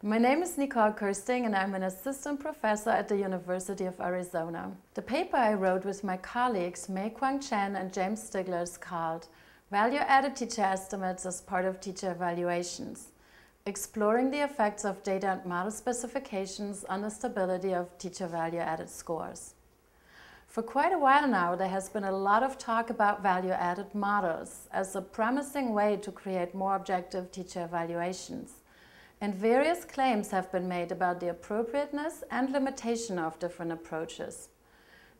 My name is Nicole Kirsting and I'm an assistant professor at the University of Arizona. The paper I wrote with my colleagues Mei-Kuang and James Stigler is called Value-Added Teacher Estimates as Part of Teacher Evaluations, exploring the effects of data and model specifications on the stability of teacher value-added scores. For quite a while now, there has been a lot of talk about value-added models as a promising way to create more objective teacher evaluations. And various claims have been made about the appropriateness and limitation of different approaches.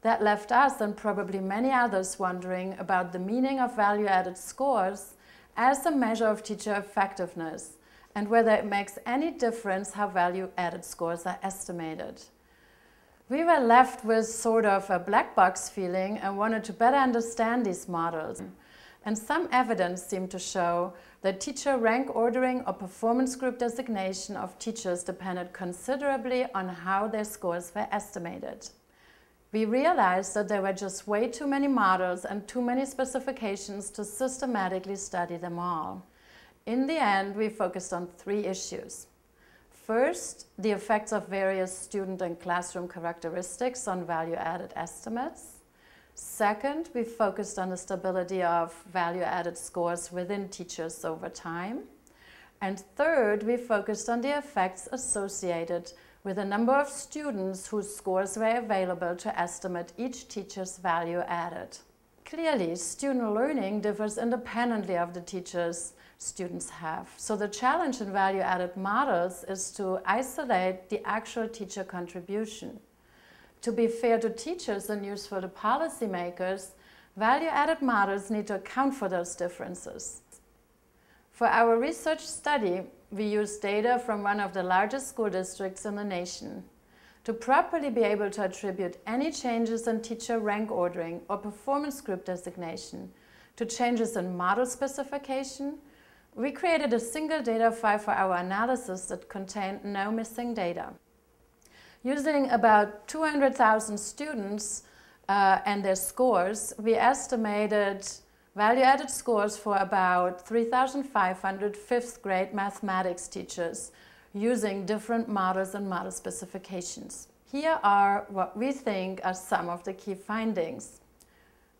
That left us and probably many others wondering about the meaning of value-added scores as a measure of teacher effectiveness and whether it makes any difference how value-added scores are estimated. We were left with sort of a black box feeling and wanted to better understand these models. And some evidence seemed to show that teacher rank ordering or performance group designation of teachers depended considerably on how their scores were estimated. We realized that there were just way too many models and too many specifications to systematically study them all. In the end, we focused on three issues. First, the effects of various student and classroom characteristics on value-added estimates. Second, we focused on the stability of value-added scores within teachers over time. And third, we focused on the effects associated with the number of students whose scores were available to estimate each teacher's value added. Clearly, student learning differs independently of the teachers students have. So the challenge in value-added models is to isolate the actual teacher contribution. To be fair to teachers and useful to policymakers, value-added models need to account for those differences. For our research study, we used data from one of the largest school districts in the nation. To properly be able to attribute any changes in teacher rank ordering or performance group designation to changes in model specification, we created a single data file for our analysis that contained no missing data. Using about 200,000 students and their scores, we estimated value-added scores for about 3,500 fifth grade mathematics teachers using different models and model specifications. Here are what we think are some of the key findings.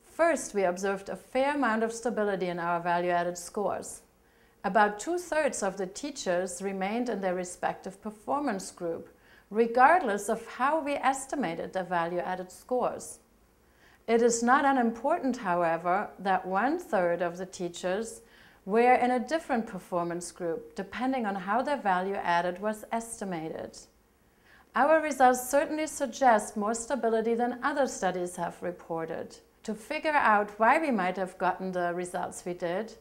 First, we observed a fair amount of stability in our value-added scores. About 2/3 of the teachers remained in their respective performance group, regardless of how we estimated their value-added scores. It is not unimportant, however, that 1/3 of the teachers were in a different performance group, depending on how their value added was estimated. Our results certainly suggest more stability than other studies have reported. To figure out why we might have gotten the results we did,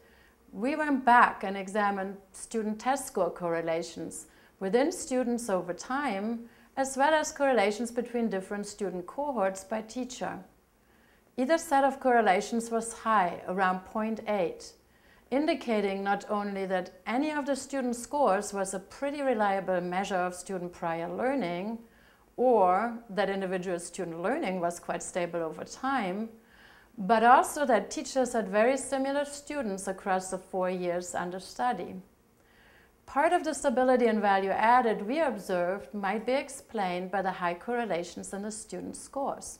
we went back and examined student test score correlations within students over time, as well as correlations between different student cohorts by teacher. Either set of correlations was high, around 0.8, indicating not only that any of the student scores was a pretty reliable measure of student prior learning, or that individual student learning was quite stable over time, but also that teachers had very similar students across the 4 years under study. Part of the stability and value added we observed might be explained by the high correlations in the student scores.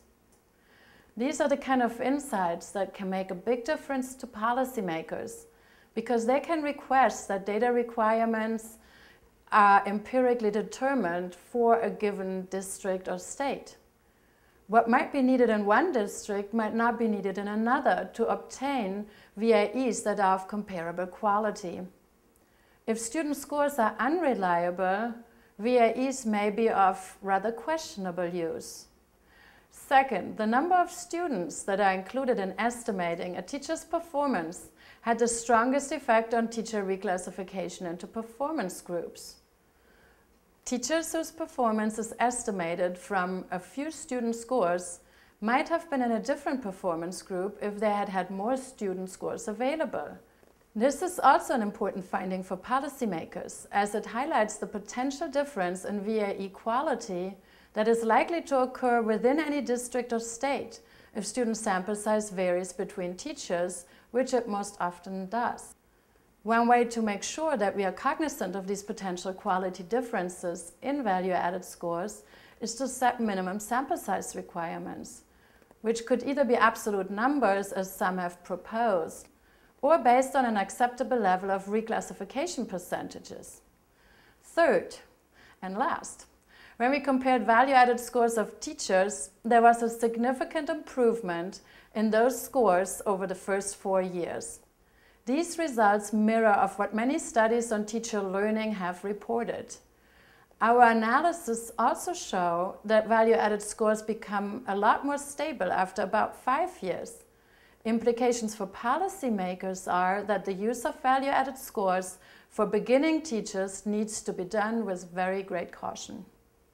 These are the kind of insights that can make a big difference to policymakers because they can request that data requirements are empirically determined for a given district or state. What might be needed in one district might not be needed in another to obtain VAEs that are of comparable quality. If student scores are unreliable, VAEs may be of rather questionable use. Second, the number of students that are included in estimating a teacher's performance had the strongest effect on teacher reclassification into performance groups. Teachers whose performance is estimated from a few student scores might have been in a different performance group if they had had more student scores available. This is also an important finding for policymakers, as it highlights the potential difference in VAE quality that is likely to occur within any district or state if student sample size varies between teachers, which it most often does. One way to make sure that we are cognizant of these potential quality differences in value-added scores is to set minimum sample size requirements, which could either be absolute numbers, as some have proposed, or based on an acceptable level of reclassification percentages. Third, and last, when we compared value-added scores of teachers, there was a significant improvement in those scores over the first 4 years. These results mirror of what many studies on teacher learning have reported. Our analysis also show that value-added scores become a lot more stable after about 5 years. Implications for policymakers are that the use of value-added scores for beginning teachers needs to be done with very great caution.